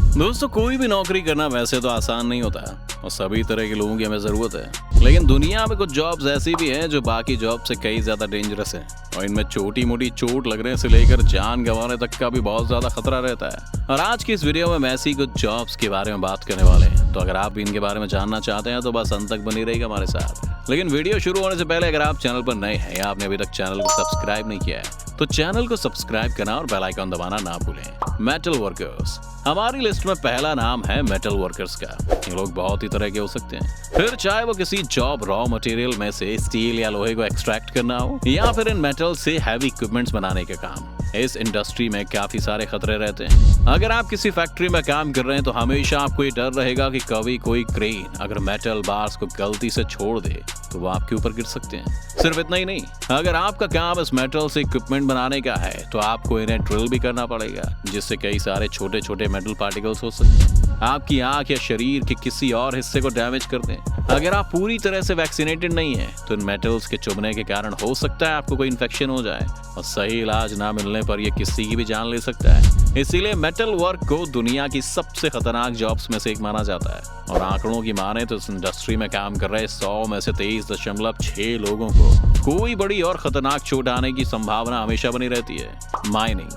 दोस्तों, कोई भी नौकरी करना वैसे तो आसान नहीं होता और सभी तरह के लोगों की हमें जरूरत है। लेकिन दुनिया में कुछ जॉब्स ऐसी भी हैं जो बाकी जॉब से कई ज्यादा डेंजरस हैं और इनमें छोटी मोटी चोट लगने से लेकर जान गंवाने तक का भी बहुत ज्यादा खतरा रहता है। और आज की इस वीडियो में ऐसी कुछ जॉब्स के बारे में बात करने वाले हैं। तो अगर आप भी इनके बारे में जानना चाहते हैं तो बस अंत तक बनी रहेगा हमारे साथ। लेकिन वीडियो शुरू होने से पहले अगर आप चैनल पर नए हैं या आपने अभी तक चैनल को सब्सक्राइब नहीं किया है तो चैनल को सब्सक्राइब करना और बेल आइकन दबाना ना भूलें। मेटल वर्कर्स, हमारी लिस्ट में पहला नाम है मेटल वर्कर्स का। ये लोग बहुत ही तरह के हो सकते हैं, फिर चाहे वो किसी जॉब रॉ मटेरियल में से स्टील या लोहे को एक्सट्रैक्ट करना हो या फिर इन मेटल से हैवी इक्विपमेंट्स बनाने का काम। इस इंडस्ट्री में काफी सारे खतरे रहते हैं। अगर आप किसी फैक्ट्री में काम कर रहे हैं तो हमेशा आपको ये डर रहेगा कि कभी कोई क्रेन अगर मेटल बार्स को गलती से छोड़ दे तो वो आपके ऊपर गिर सकते हैं। सिर्फ इतना ही नहीं, अगर आपका काम इस मेटल से इक्विपमेंट बनाने का है तो आपको इन्हें ड्रिल भी करना पड़ेगा, जिससे कई सारे छोटे छोटे मेटल पार्टिकल्स हो सकते हैं आपकी आंख या शरीर के किसी और हिस्से को डैमेज कर दें। अगर आप पूरी तरह से वैक्सीनेटेड नहीं है तो इन मेटल्स के चुभने के कारण हो सकता है आपको कोई इन्फेक्शन हो जाए और सही इलाज ना मिलने पर यह किसी की भी जान ले सकता है। इसीलिए मेटल वर्क को दुनिया की सबसे खतरनाक जॉब्स में से एक माना जाता है और आंकड़ों की माने तो इस इंडस्ट्री में काम कर रहे 100 में से 23.6 लोगों को कोई बड़ी और खतरनाक चोट आने की संभावना हमेशा बनी रहती है। माइनिंग,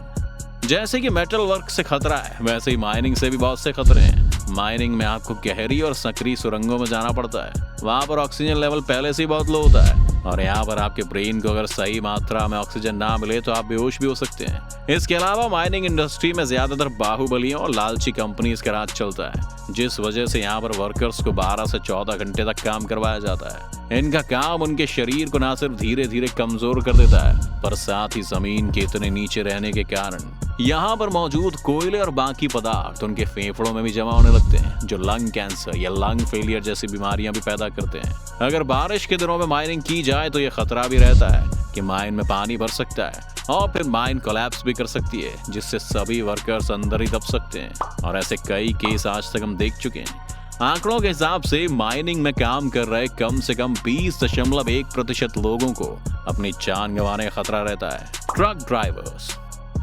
जैसे कि मेटल वर्क से खतरा है वैसे ही माइनिंग से भी बहुत से खतरे हैं। माइनिंग में आपको गहरी और संकरी सुरंगों में जाना पड़ता है। वहां पर ऑक्सीजन लेवल पहले से ही बहुत लो होता है और यहाँ पर आपके ब्रेन को अगर सही मात्रा में ऑक्सीजन ना मिले तो आप बेहोश भी हो सकते हैं। इसके अलावा माइनिंग इंडस्ट्री में ज्यादातर बाहुबलियों और लालची कंपनीज का राज चलता है, जिस वजह से यहाँ पर वर्कर्स को 12 से 14 घंटे तक काम करवाया जाता है। इनका काम उनके शरीर को ना सिर्फ धीरे धीरे कमजोर कर देता है पर साथ ही जमीन के इतने नीचे रहने के कारण यहाँ पर मौजूद कोयले और बाकी पदार्थ उनके फेफड़ों में भी जमा होने लगते हैं, जो लंग कैंसर या लंग फेलियर जैसी बीमारियां भी पैदा करते हैं। अगर बारिश के दिनों में माइनिंग की जाए तो यह खतरा भी रहता है कि माइन में पानी भर सकता है और फिर माइन कोलैप्स भी कर सकती है, जिससे सभी वर्कर्स अंदर ही दब सकते हैं और ऐसे कई केस आज तक हम देख चुके हैं। आंकड़ों के हिसाब से माइनिंग में काम कर रहे कम से कम 20.1% लोगों को अपनी जान गंवाने का खतरा रहता है। ट्रक ड्राइवर्स,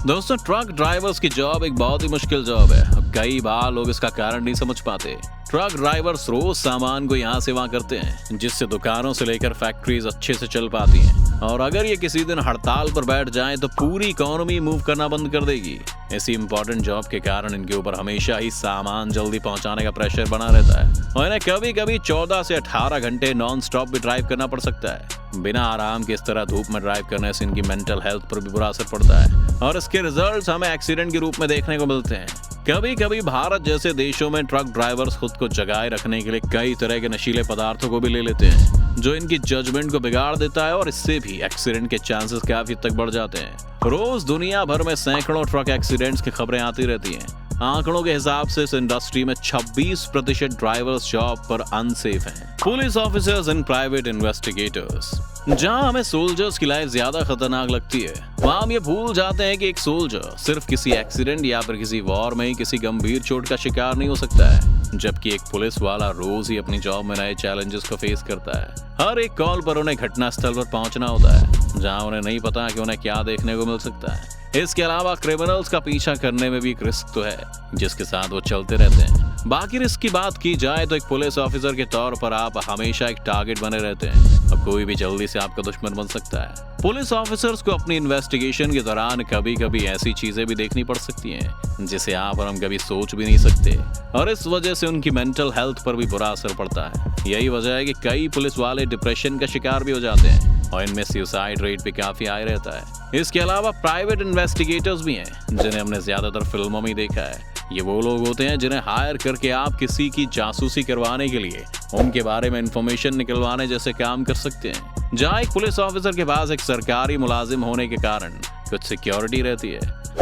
दोस्तों ट्रक ड्राइवर्स की जॉब एक बहुत ही मुश्किल जॉब है। कई बार लोग इसका कारण नहीं समझ पाते। ट्रक ड्राइवर्स रोज सामान को यहाँ से वहाँ करते हैं, जिससे दुकानों से लेकर फैक्ट्रीज अच्छे से चल पाती हैं। और अगर ये किसी दिन हड़ताल पर बैठ जाएं तो पूरी इकोनॉमी मूव करना बंद कर देगी। इसी इंपॉर्टेंट जॉब के कारण इनके ऊपर हमेशा ही सामान जल्दी पहुंचाने का प्रेशर बना रहता है और इन्हें कभी कभी 14 से 18 घंटे नॉन स्टॉप भी ड्राइव करना पड़ सकता है। बिना आराम के इस तरह धूप में ड्राइव करने से इनकी मेंटल हेल्थ पर भी बुरा असर पड़ता है और इसके रिजल्ट्स हमें एक्सीडेंट के रूप में देखने को मिलते हैं। कभी कभी भारत जैसे देशों में ट्रक ड्राइवर्स खुद को जगाए रखने के लिए कई तरह के नशीले पदार्थों को भी ले लेते हैं, जो इनकी जजमेंट को बिगाड़ देता है और इससे भी एक्सीडेंट के चांसेस काफी तक बढ़ जाते हैं। रोज दुनिया भर में सैकड़ों ट्रक एक्सीडेंट्स की खबरें आती रहती हैं। आंकड़ों के हिसाब से इस इंडस्ट्री में 26% ड्राइवर्स जॉब पर अनसेफ हैं। Police officers and private investigators, जहां हमें सोल्जर्स की लाइफ ज्यादा खतरनाक लगती है वहां हम ये भूल जाते हैं कि एक सोल्जर सिर्फ किसी एक्सीडेंट या फिर किसी वॉर में ही किसी गंभीर चोट का शिकार नहीं हो सकता है, जबकि एक पुलिस वाला रोज ही अपनी जॉब में नए चैलेंजेस को फेस करता है। हर एक कॉल पर उन्हें घटनास्थल पर पहुंचना होता है, जहां उन्हें नहीं पता कि उन्हें क्या देखने को मिल सकता है। इसके अलावा क्रिमिनल्स का पीछा करने में भी एक रिस्क तो है, जिसके साथ वो चलते रहते हैं। बाकी रिस्क की बात की जाए तो एक पुलिस ऑफिसर के तौर पर आप हमेशा एक टारगेट बने रहते हैं और कोई भी जल्दी से आपका दुश्मन बन सकता है। पुलिस ऑफिसर्स को अपनी इन्वेस्टिगेशन के दौरान कभी कभी ऐसी चीजें भी देखनी पड़ सकती हैं जिसे आप और हम कभी सोच भी नहीं सकते और इस वजह से उनकी मेंटल हेल्थ पर भी बुरा असर पड़ता है। यही वजह है कि कई पुलिस वाले डिप्रेशन का शिकार भी हो जाते हैं और इनमें सुसाइड रेट भी काफी हाई रहता है। इसके अलावा प्राइवेट इन्वेस्टिगेटर्स भी हैं, जिन्हें हमने ज्यादातर फिल्मों में देखा है। ये वो लोग होते हैं जिन्हें हायर करके आप किसी की जासूसी करवाने के लिए उनके बारे में इंफॉर्मेशन निकलवाने जैसे काम कर सकते हैं। जहाँ एक पुलिस ऑफिसर के पास एक सरकारी मुलाजिम होने के कारण कुछ सिक्योरिटी रहती है,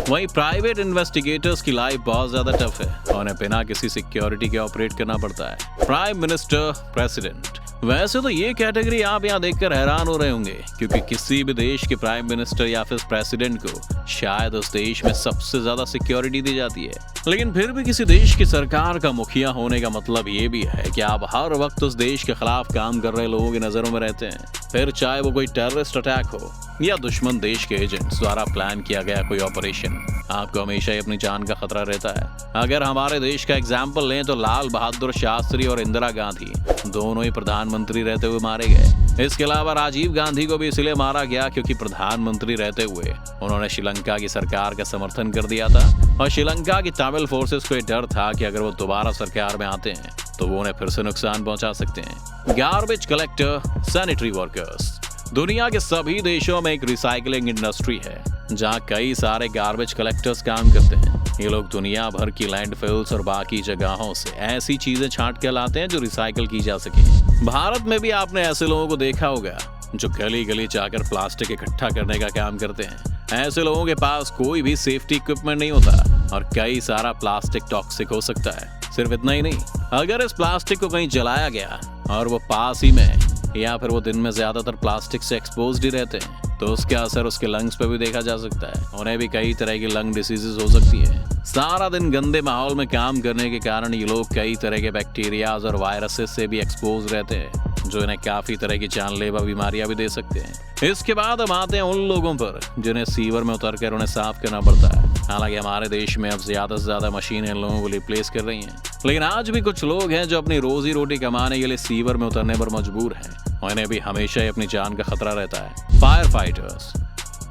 वहीं प्राइवेट इन्वेस्टिगेटर्स की लाइफ बहुत ज्यादा टफ है और उन्हें बिना किसी सिक्योरिटी के ऑपरेट करना पड़ता है। प्राइम मिनिस्टर, प्रेसिडेंट, वैसे तो ये कैटेगरी आप यहाँ देखकर हैरान हो रहे होंगे, क्योंकि किसी भी देश के प्राइम मिनिस्टर या फिर प्रेसिडेंट को शायद उस देश में सबसे ज्यादा सिक्योरिटी दी जाती है। लेकिन फिर भी किसी देश की सरकार का मुखिया होने का मतलब ये भी है कि आप हर वक्त उस देश के खिलाफ काम कर रहे लोगों की नजरों में रहते हैं, फिर चाहे वो कोई टेररिस्ट अटैक हो या दुश्मन देश के एजेंट्स द्वारा प्लान किया गया कोई ऑपरेशन, आपको हमेशा ही अपनी जान का खतरा रहता है। अगर हमारे देश का एग्जाम्पल लें तो लाल बहादुर शास्त्री और इंदिरा गांधी दोनों ही प्रधानमंत्री रहते हुए मारे गए। इसके अलावा राजीव गांधी को भी इसलिए मारा गया क्योंकि प्रधानमंत्री रहते हुए उन्होंने श्रीलंका की सरकार का समर्थन कर दिया था और श्रीलंका की तमिल फोर्सेस को यह डर था कि अगर वो दोबारा सरकार में आते हैं तो वो उन्हें फिर से नुकसान पहुंचा सकते हैं। Garbage collector, sanitary workers. दुनिया के सभी देशों में एक रिसाइकलिंग इंडस्ट्री है जहां कई सारे गार्बेज कलेक्टर्स काम करते हैं। ये लोग दुनिया भर की लैंडफिल्स और बाकी जगहों से ऐसी चीजें छांट के लाते हैं जो रिसाइकल की जा सके। भारत में भी आपने ऐसे लोगों को देखा होगा जो गली गली जाकर प्लास्टिक इकट्ठा करने का काम करते हैं। ऐसे लोगों के पास कोई भी सेफ्टी इक्विपमेंट नहीं होता और कई सारा प्लास्टिक टॉक्सिक हो सकता है। सिर्फ इतना ही नहीं, अगर इस प्लास्टिक को कहीं जलाया गया और वो पास ही में या फिर वो दिन में ज्यादातर प्लास्टिक से एक्सपोज्ड ही रहते हैं तो उसका असर उसके लंग्स पे भी देखा जा सकता है। उन्हें भी कई तरह की लंग डिसीजेज हो सकती है। सारा दिन गंदे माहौल में काम करने के कारण ये लोग कई तरह के बैक्टीरियाज और वायरसेस से भी एक्सपोज रहते हैं जो इन्हें काफी तरह की जानलेवा बीमारियां भी दे सकते हैं। इसके बाद हम आते हैं उन लोगों पर जिन्हें सीवर में उतर कर उन्हें साफ करना पड़ता है। हालांकि हमारे देश में अब ज्यादा से ज्यादा मशीनें इन लोगों को रिप्लेस कर रही हैं, लेकिन आज भी कुछ लोग हैं जो अपनी रोजी रोटी कमाने के लिए सीवर में उतरने पर मजबूर हैं और इन्हें भी हमेशा ही अपनी जान का खतरा रहता है। Fire fighters.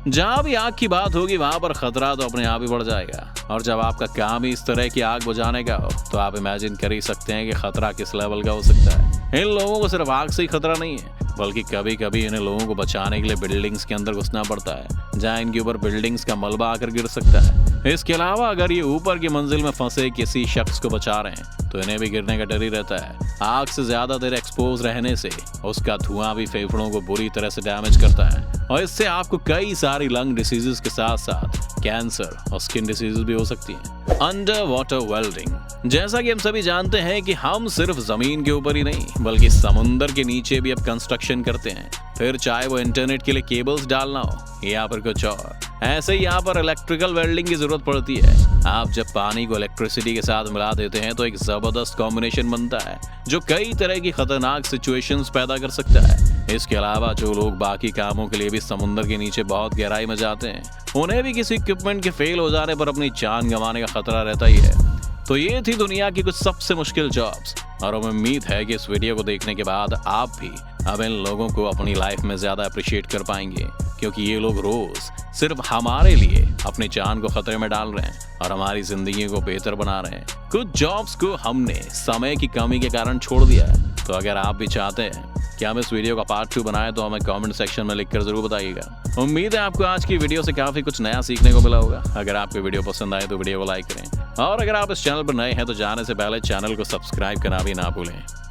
जहां भी आग की बात होगी वहां पर खतरा तो अपने आप ही बढ़ जाएगा और जब आपका काम ही इस तरह की आग बुझाने का हो तो आप इमेजिन कर ही सकते हैं कि खतरा किस लेवल का हो सकता है। इन लोगों को सिर्फ आग से ही खतरा नहीं है बल्कि कभी कभी इन्हें लोगों को बचाने के लिए बिल्डिंग्स के अंदर घुसना पड़ता है जहां इनके ऊपर बिल्डिंग्स का मलबा आकर गिर सकता है। इसके अलावा अगर ये ऊपर की मंजिल में फंसे किसी शख्स को बचा रहे हैं तो इन्हें भी गिरने का डर ही रहता है। आग से ज्यादा देर एक्सपोज रहने से उसका धुआं भी फेफड़ों को बुरी तरह से डैमेज करता है और इससे आपको कई सारी लंग डिसीजेस के साथ साथ कैंसर और स्किन डिसीजेस भी हो सकती हैं। Under water welding. जैसा कि हम सभी जानते हैं कि हम सिर्फ जमीन के ऊपर ही नहीं बल्कि समुंदर के नीचे भी अब कंस्ट्रक्शन करते हैं, फिर चाहे वो इंटरनेट के लिए केबल्स डालना हो या फिर कुछ और। ऐसे ही यहाँ पर इलेक्ट्रिकल वेल्डिंग की जरूरत पड़ती है। आप जब पानी को इलेक्ट्रिसिटी के साथ मिला देते हैं तो एक जबरदस्त कॉम्बिनेशन बनता है जो कई तरह की खतरनाक सिचुएशंस पैदा कर सकता है। इसके अलावा जो लोग बाकी कामों के लिए भी समुद्र के नीचे बहुत गहराई में जाते हैं उन्हें भी किसी इक्विपमेंट के फेल हो जाने पर अपनी जान गंवाने का खतरा रहता ही है। तो ये थी दुनिया की कुछ सबसे मुश्किल जॉब्स और हमें उम्मीद है कि इस वीडियो को देखने के बाद आप भी अब इन लोगों को अपनी लाइफ में ज्यादा अप्रिशिएट कर पाएंगे क्योंकि ये लोग रोज सिर्फ हमारे लिए अपनी जान को खतरे में डाल रहे हैं और हमारी जिंदगी को बेहतर बना रहे हैं। कुछ जॉब्स को हमने समय की कमी के कारण छोड़ दिया है, तो अगर आप भी चाहते हैं कि हम इस वीडियो का पार्ट 2 बनाएं तो हमें कमेंट सेक्शन में लिखकर जरूर बताइएगा। उम्मीद है आपको आज की वीडियो से काफी कुछ नया सीखने को मिला होगा। अगर आपको वीडियो पसंद आए तो वीडियो को लाइक करें और अगर आप इस चैनल पर नए हैं तो जाने से पहले चैनल को सब्सक्राइब करना भी ना भूलें।